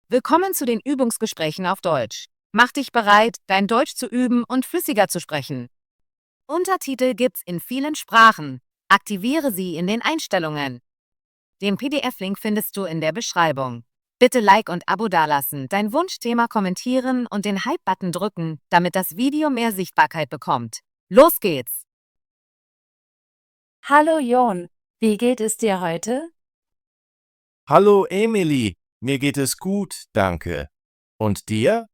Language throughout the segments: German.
Willkommen zu den Übungsgesprächen auf Deutsch. Mach dich bereit, dein Deutsch zu üben und flüssiger zu sprechen. Untertitel gibt's in vielen Sprachen. Aktiviere sie in den Einstellungen. Den PDF-Link findest du in der Beschreibung. Bitte Like und Abo dalassen, dein Wunschthema kommentieren und den Hype-Button drücken, damit das Video mehr Sichtbarkeit bekommt. Los geht's! Hallo Jon, wie geht es dir heute? Hallo Emily, mir geht es gut, danke. Und dir?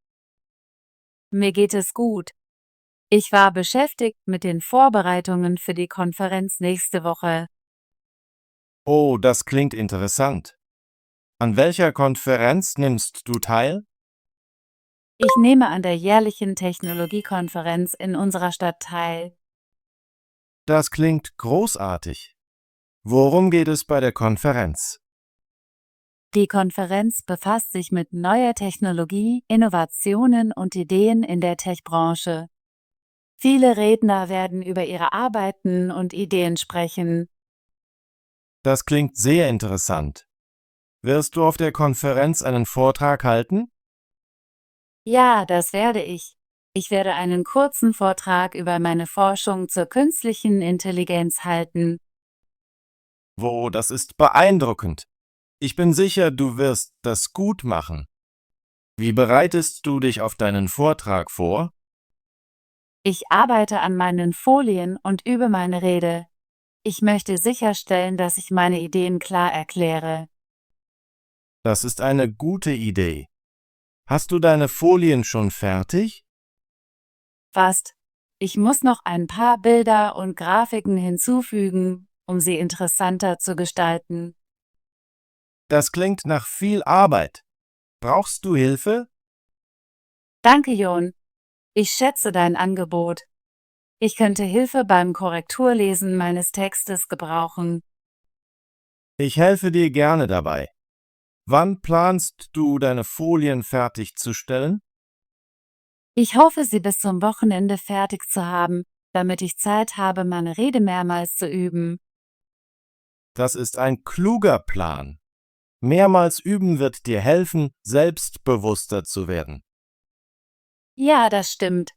Mir geht es gut. Ich war beschäftigt mit den Vorbereitungen für die Konferenz nächste Woche. Oh, das klingt interessant. An welcher Konferenz nimmst du teil? Ich nehme an der jährlichen Technologiekonferenz in unserer Stadt teil. Das klingt großartig. Worum geht es bei der Konferenz? Die Konferenz befasst sich mit neuer Technologie, Innovationen und Ideen in der Tech-Branche. Viele Redner werden über ihre Arbeiten und Ideen sprechen. Das klingt sehr interessant. Wirst du auf der Konferenz einen Vortrag halten? Ja, das werde ich. Ich werde einen kurzen Vortrag über meine Forschung zur künstlichen Intelligenz halten. Oh, das ist beeindruckend. Ich bin sicher, du wirst das gut machen. Wie bereitest du dich auf deinen Vortrag vor? Ich arbeite an meinen Folien und übe meine Rede. Ich möchte sicherstellen, dass ich meine Ideen klar erkläre. Das ist eine gute Idee. Hast du deine Folien schon fertig? Fast. Ich muss noch ein paar Bilder und Grafiken hinzufügen, um sie interessanter zu gestalten. Das klingt nach viel Arbeit. Brauchst du Hilfe? Danke, Jon. Ich schätze dein Angebot. Ich könnte Hilfe beim Korrekturlesen meines Textes gebrauchen. Ich helfe dir gerne dabei. Wann planst du, deine Folien fertigzustellen? Ich hoffe, sie bis zum Wochenende fertig zu haben, damit ich Zeit habe, meine Rede mehrmals zu üben. Das ist ein kluger Plan. Mehrmals üben wird dir helfen, selbstbewusster zu werden. Ja, das stimmt.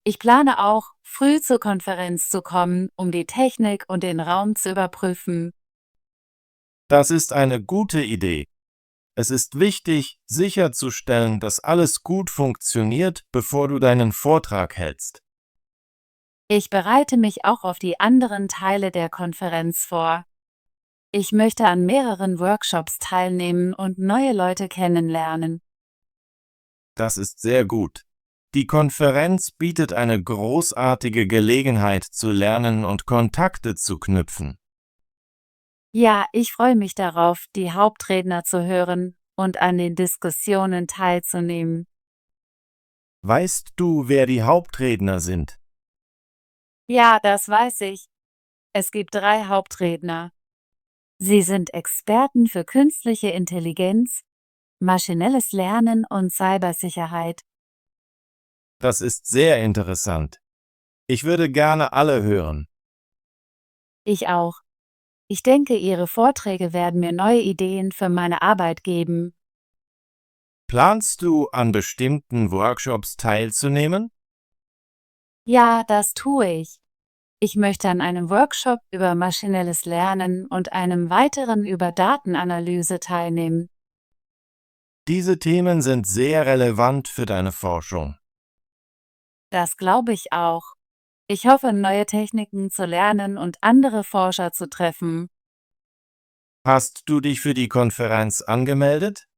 Ich plane auch, früh zur Konferenz zu kommen, um die Technik und den Raum zu überprüfen. Das ist eine gute Idee. Es ist wichtig, sicherzustellen, dass alles gut funktioniert, bevor du deinen Vortrag hältst. Ich bereite mich auch auf die anderen Teile der Konferenz vor. Ich möchte an mehreren Workshops teilnehmen und neue Leute kennenlernen. Das ist sehr gut. Die Konferenz bietet eine großartige Gelegenheit zu lernen und Kontakte zu knüpfen. Ja, ich freue mich darauf, die Hauptredner zu hören und an den Diskussionen teilzunehmen. Weißt du, wer die Hauptredner sind? Ja, das weiß ich. Es gibt 3 Hauptredner. Sie sind Experten für künstliche Intelligenz, maschinelles Lernen und Cybersicherheit. Das ist sehr interessant. Ich würde gerne alle hören. Ich auch. Ich denke, Ihre Vorträge werden mir neue Ideen für meine Arbeit geben. Planst du, an bestimmten Workshops teilzunehmen? Ja, das tue ich. Ich möchte an einem Workshop über maschinelles Lernen und einem weiteren über Datenanalyse teilnehmen. Diese Themen sind sehr relevant für deine Forschung. Das glaube ich auch. Ich hoffe, neue Techniken zu lernen und andere Forscher zu treffen. Hast du dich für die Konferenz angemeldet?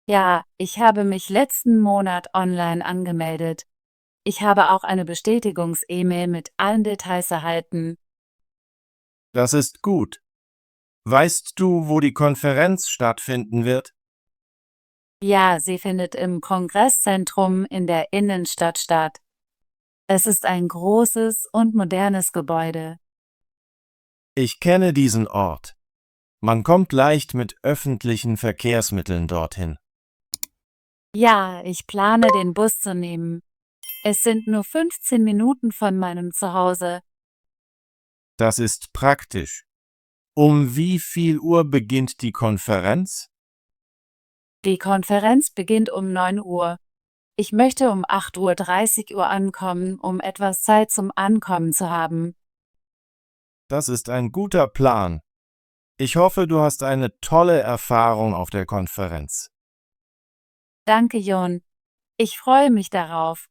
Ja, ich habe mich letzten Monat online angemeldet. Ich habe auch eine Bestätigungs-E-Mail mit allen Details erhalten. Das ist gut. Weißt du, wo die Konferenz stattfinden wird? Ja, sie findet im Kongresszentrum in der Innenstadt statt. Es ist ein großes und modernes Gebäude. Ich kenne diesen Ort. Man kommt leicht mit öffentlichen Verkehrsmitteln dorthin. Ja, ich plane, den Bus zu nehmen. Es sind nur 15 Minuten von meinem Zuhause. Das ist praktisch. Um wie viel Uhr beginnt die Konferenz? Die Konferenz beginnt um 9 Uhr. Ich möchte um 8:30 Uhr ankommen, um etwas Zeit zum Ankommen zu haben. Das ist ein guter Plan. Ich hoffe, du hast eine tolle Erfahrung auf der Konferenz. Danke, Jon. Ich freue mich darauf.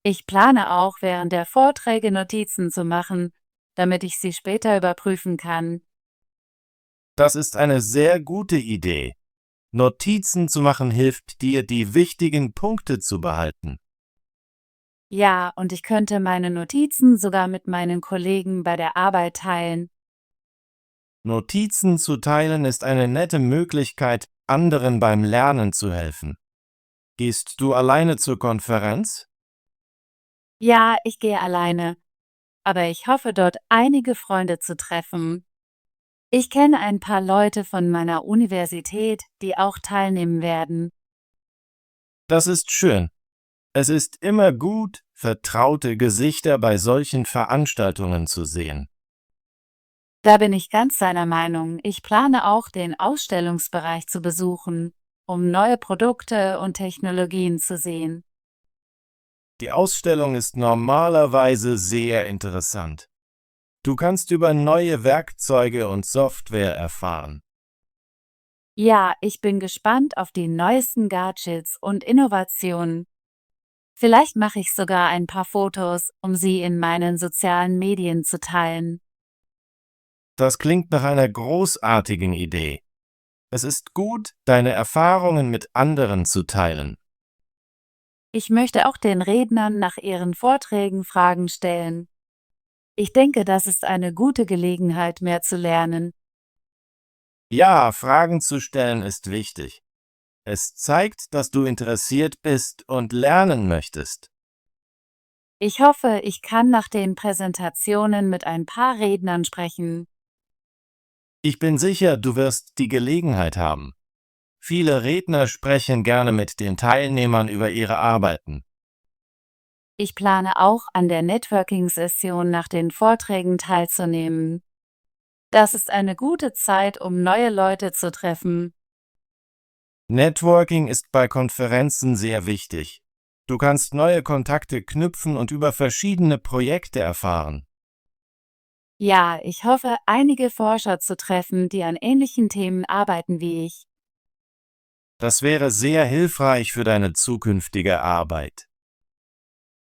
Ich plane auch, während der Vorträge Notizen zu machen, damit ich sie später überprüfen kann. Das ist eine sehr gute Idee. Notizen zu machen hilft dir, die wichtigen Punkte zu behalten. Ja, und ich könnte meine Notizen sogar mit meinen Kollegen bei der Arbeit teilen. Notizen zu teilen ist eine nette Möglichkeit, anderen beim Lernen zu helfen. Gehst du alleine zur Konferenz? Ja, ich gehe alleine, aber ich hoffe, dort einige Freunde zu treffen. Ich kenne ein paar Leute von meiner Universität, die auch teilnehmen werden. Das ist schön. Es ist immer gut, vertraute Gesichter bei solchen Veranstaltungen zu sehen. Da bin ich ganz deiner Meinung. Ich plane auch, den Ausstellungsbereich zu besuchen, um neue Produkte und Technologien zu sehen. Die Ausstellung ist normalerweise sehr interessant. Du kannst über neue Werkzeuge und Software erfahren. Ja, ich bin gespannt auf die neuesten Gadgets und Innovationen. Vielleicht mache ich sogar ein paar Fotos, um sie in meinen sozialen Medien zu teilen. Das klingt nach einer großartigen Idee. Es ist gut, deine Erfahrungen mit anderen zu teilen. Ich möchte auch den Rednern nach ihren Vorträgen Fragen stellen. Ich denke, das ist eine gute Gelegenheit, mehr zu lernen. Ja, Fragen zu stellen ist wichtig. Es zeigt, dass du interessiert bist und lernen möchtest. Ich hoffe, ich kann nach den Präsentationen mit ein paar Rednern sprechen. Ich bin sicher, du wirst die Gelegenheit haben. Viele Redner sprechen gerne mit den Teilnehmern über ihre Arbeiten. Ich plane auch, an der Networking-Session nach den Vorträgen teilzunehmen. Das ist eine gute Zeit, um neue Leute zu treffen. Networking ist bei Konferenzen sehr wichtig. Du kannst neue Kontakte knüpfen und über verschiedene Projekte erfahren. Ja, ich hoffe, einige Forscher zu treffen, die an ähnlichen Themen arbeiten wie ich. Das wäre sehr hilfreich für deine zukünftige Arbeit.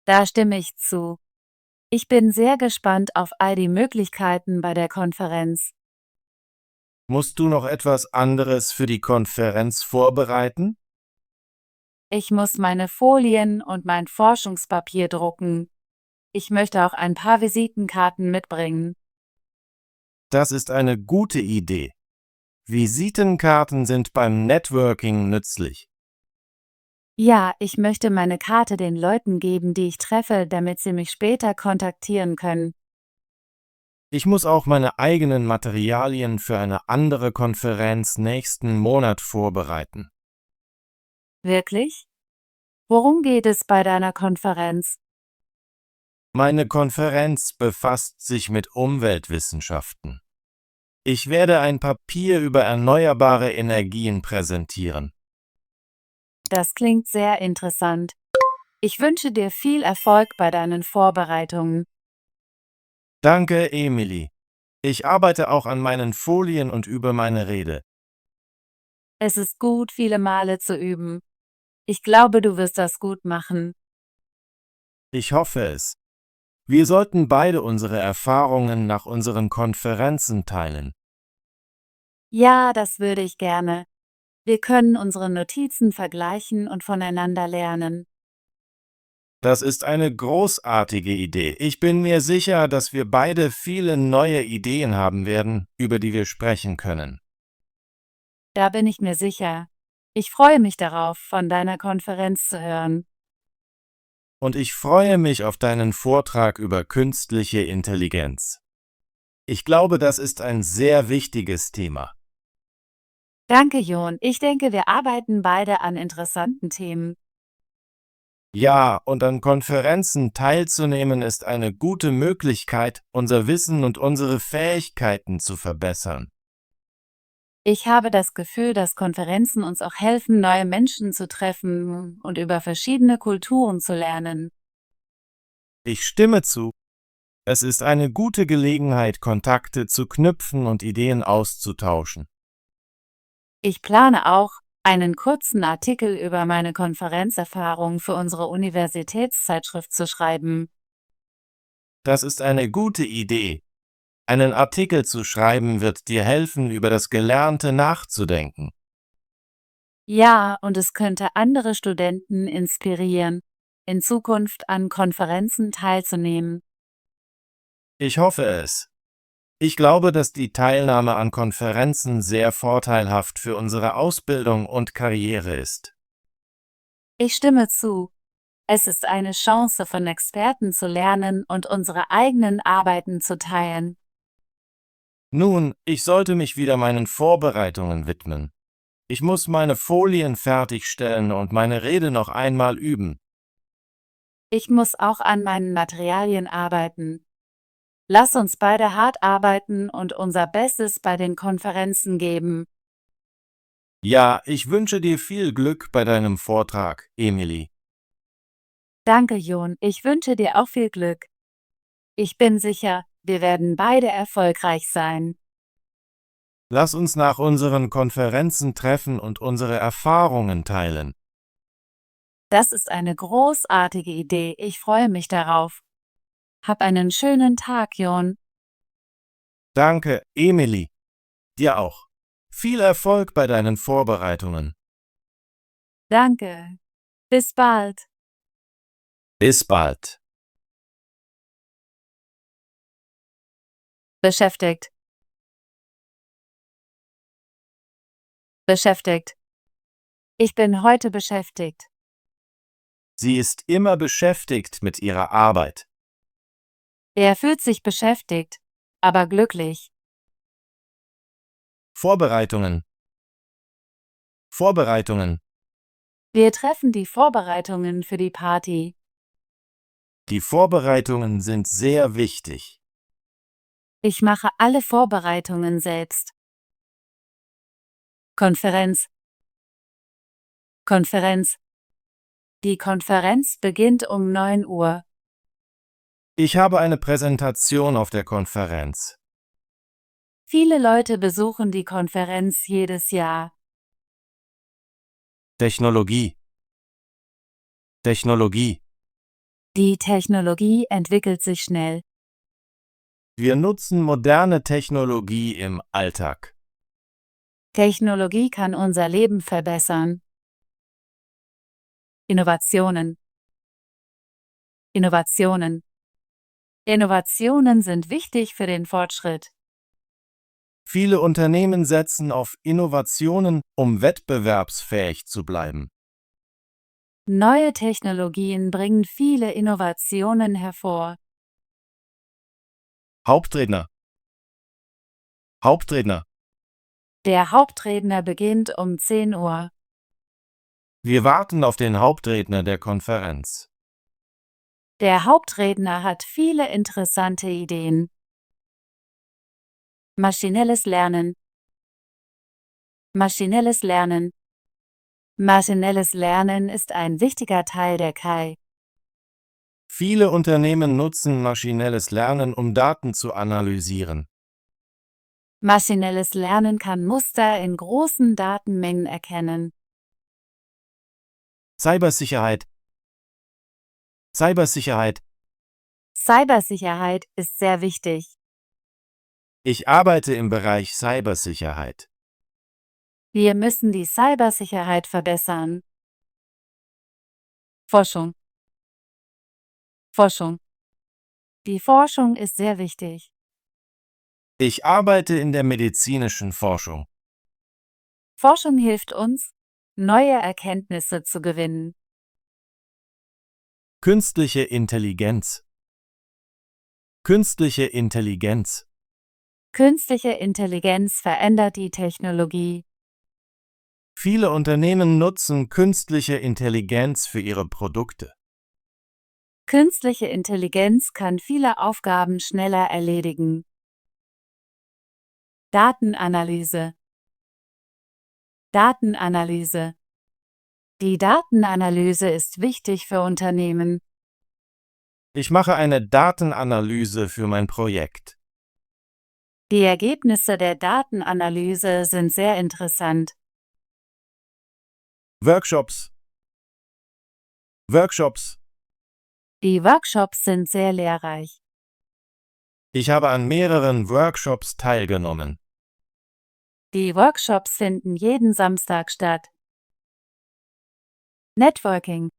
Da stimme ich zu. Ich bin sehr gespannt auf all die Möglichkeiten bei der Konferenz. Musst du noch etwas anderes für die Konferenz vorbereiten? Ich muss meine Folien und mein Forschungspapier drucken. Ich möchte auch ein paar Visitenkarten mitbringen. Das ist eine gute Idee. Visitenkarten sind beim Networking nützlich. Ja, ich möchte meine Karte den Leuten geben, die ich treffe, damit sie mich später kontaktieren können. Ich muss auch meine eigenen Materialien für eine andere Konferenz nächsten Monat vorbereiten. Wirklich? Worum geht es bei deiner Konferenz? Meine Konferenz befasst sich mit Umweltwissenschaften. Ich werde ein Papier über erneuerbare Energien präsentieren. Das klingt sehr interessant. Ich wünsche dir viel Erfolg bei deinen Vorbereitungen. Danke, Emily. Ich arbeite auch an meinen Folien und übe meine Rede. Es ist gut, viele Male zu üben. Ich glaube, du wirst das gut machen. Ich hoffe es. Wir sollten beide unsere Erfahrungen nach unseren Konferenzen teilen. Ja, das würde ich gerne. Wir können unsere Notizen vergleichen und voneinander lernen. Das ist eine großartige Idee. Ich bin mir sicher, dass wir beide viele neue Ideen haben werden, über die wir sprechen können. Da bin ich mir sicher. Ich freue mich darauf, von deiner Konferenz zu hören. Und ich freue mich auf deinen Vortrag über künstliche Intelligenz. Ich glaube, das ist ein sehr wichtiges Thema. Danke, Jon. Ich denke, wir arbeiten beide an interessanten Themen. Ja, und an Konferenzen teilzunehmen ist eine gute Möglichkeit, unser Wissen und unsere Fähigkeiten zu verbessern. Ich habe das Gefühl, dass Konferenzen uns auch helfen, neue Menschen zu treffen und über verschiedene Kulturen zu lernen. Ich stimme zu. Es ist eine gute Gelegenheit, Kontakte zu knüpfen und Ideen auszutauschen. Ich plane auch, einen kurzen Artikel über meine Konferenzerfahrung für unsere Universitätszeitschrift zu schreiben. Das ist eine gute Idee. Einen Artikel zu schreiben wird dir helfen, über das Gelernte nachzudenken. Ja, und es könnte andere Studenten inspirieren, in Zukunft an Konferenzen teilzunehmen. Ich hoffe es. Ich glaube, dass die Teilnahme an Konferenzen sehr vorteilhaft für unsere Ausbildung und Karriere ist. Ich stimme zu. Es ist eine Chance, von Experten zu lernen und unsere eigenen Arbeiten zu teilen. Nun, ich sollte mich wieder meinen Vorbereitungen widmen. Ich muss meine Folien fertigstellen und meine Rede noch einmal üben. Ich muss auch an meinen Materialien arbeiten. Lass uns beide hart arbeiten und unser Bestes bei den Konferenzen geben. Ja, ich wünsche dir viel Glück bei deinem Vortrag, Emily. Danke, Jon. Ich wünsche dir auch viel Glück. Ich bin sicher, wir werden beide erfolgreich sein. Lass uns nach unseren Konferenzen treffen und unsere Erfahrungen teilen. Das ist eine großartige Idee. Ich freue mich darauf. Hab einen schönen Tag, Jon. Danke, Emily. Dir auch. Viel Erfolg bei deinen Vorbereitungen. Danke. Bis bald. Bis bald. Beschäftigt. Beschäftigt. Ich bin heute beschäftigt. Sie ist immer beschäftigt mit ihrer Arbeit. Er fühlt sich beschäftigt, aber glücklich. Vorbereitungen. Vorbereitungen. Wir treffen die Vorbereitungen für die Party. Die Vorbereitungen sind sehr wichtig. Ich mache alle Vorbereitungen selbst. Konferenz. Konferenz. Die Konferenz beginnt um 9 Uhr. Ich habe eine Präsentation auf der Konferenz. Viele Leute besuchen die Konferenz jedes Jahr. Technologie. Technologie. Die Technologie entwickelt sich schnell. Wir nutzen moderne Technologie im Alltag. Technologie kann unser Leben verbessern. Innovationen. Innovationen. Innovationen sind wichtig für den Fortschritt. Viele Unternehmen setzen auf Innovationen, um wettbewerbsfähig zu bleiben. Neue Technologien bringen viele Innovationen hervor. Hauptredner. Hauptredner. Der Hauptredner beginnt um 10 Uhr. Wir warten auf den Hauptredner der Konferenz. Der Hauptredner hat viele interessante Ideen. Maschinelles Lernen. Maschinelles Lernen. Maschinelles Lernen ist ein wichtiger Teil der KI. Viele Unternehmen nutzen maschinelles Lernen, um Daten zu analysieren. Maschinelles Lernen kann Muster in großen Datenmengen erkennen. Cybersicherheit. Cybersicherheit. Cybersicherheit ist sehr wichtig. Ich arbeite im Bereich Cybersicherheit. Wir müssen die Cybersicherheit verbessern. Forschung. Forschung. Die Forschung ist sehr wichtig. Ich arbeite in der medizinischen Forschung. Forschung hilft uns, neue Erkenntnisse zu gewinnen. Künstliche Intelligenz. Künstliche Intelligenz. Künstliche Intelligenz verändert die Technologie. Viele Unternehmen nutzen künstliche Intelligenz für ihre Produkte. Künstliche Intelligenz kann viele Aufgaben schneller erledigen. Datenanalyse. Datenanalyse. Die Datenanalyse ist wichtig für Unternehmen. Ich mache eine Datenanalyse für mein Projekt. Die Ergebnisse der Datenanalyse sind sehr interessant. Workshops. Workshops. Die Workshops sind sehr lehrreich. Ich habe an mehreren Workshops teilgenommen. Die Workshops finden jeden Samstag statt. Networking.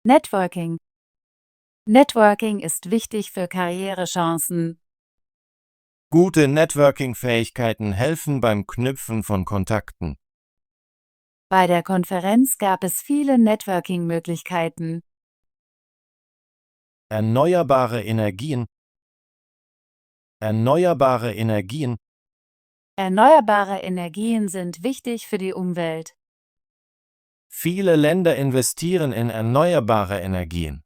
Networking. Networking ist wichtig für Karrierechancen. Gute Networking-Fähigkeiten helfen beim Knüpfen von Kontakten. Bei der Konferenz gab es viele Networking-Möglichkeiten. Erneuerbare Energien. Erneuerbare Energien. Erneuerbare Energien sind wichtig für die Umwelt. Viele Länder investieren in erneuerbare Energien.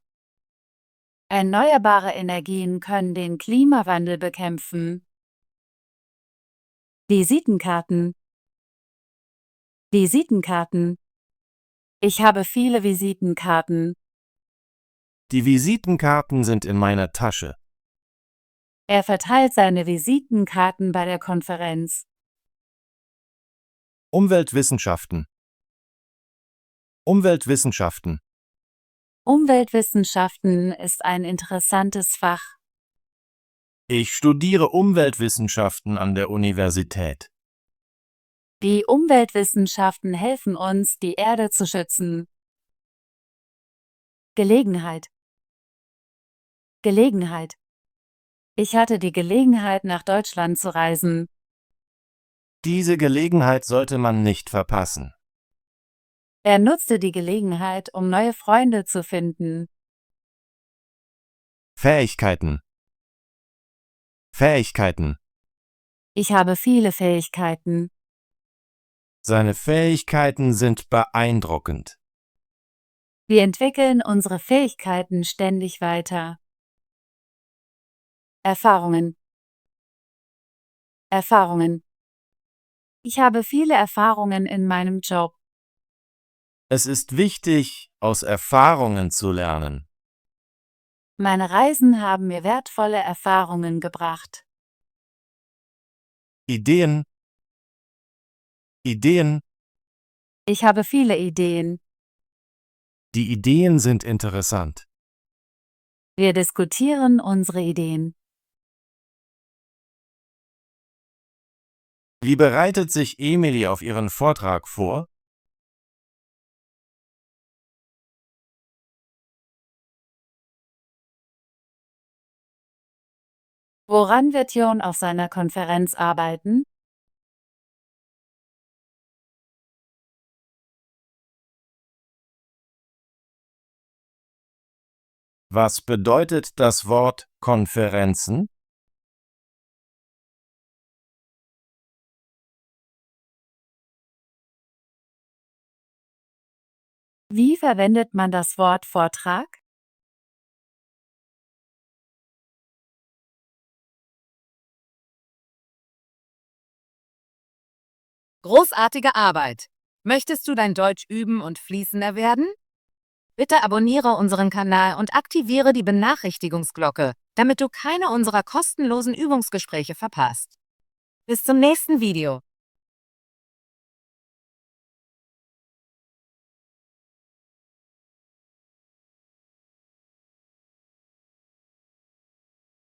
Erneuerbare Energien können den Klimawandel bekämpfen. Visitenkarten. Visitenkarten. Ich habe viele Visitenkarten. Die Visitenkarten sind in meiner Tasche. Er verteilt seine Visitenkarten bei der Konferenz. Umweltwissenschaften. Umweltwissenschaften. Umweltwissenschaften ist ein interessantes Fach. Ich studiere Umweltwissenschaften an der Universität. Die Umweltwissenschaften helfen uns, die Erde zu schützen. Gelegenheit. Gelegenheit. Ich hatte die Gelegenheit, nach Deutschland zu reisen. Diese Gelegenheit sollte man nicht verpassen. Er nutzte die Gelegenheit, um neue Freunde zu finden. Fähigkeiten. Fähigkeiten. Ich habe viele Fähigkeiten. Seine Fähigkeiten sind beeindruckend. Wir entwickeln unsere Fähigkeiten ständig weiter. Erfahrungen. Erfahrungen. Ich habe viele Erfahrungen in meinem Job. Es ist wichtig, aus Erfahrungen zu lernen. Meine Reisen haben mir wertvolle Erfahrungen gebracht. Ideen. Ideen. Ich habe viele Ideen. Die Ideen sind interessant. Wir diskutieren unsere Ideen. Wie bereitet sich Emily auf ihren Vortrag vor? Woran wird Jon auf seiner Konferenz arbeiten? Was bedeutet das Wort Konferenzen? Wie verwendet man das Wort Vortrag? Großartige Arbeit! Möchtest du dein Deutsch üben und fließender werden? Bitte abonniere unseren Kanal und aktiviere die Benachrichtigungsglocke, damit du keine unserer kostenlosen Übungsgespräche verpasst. Bis zum nächsten Video.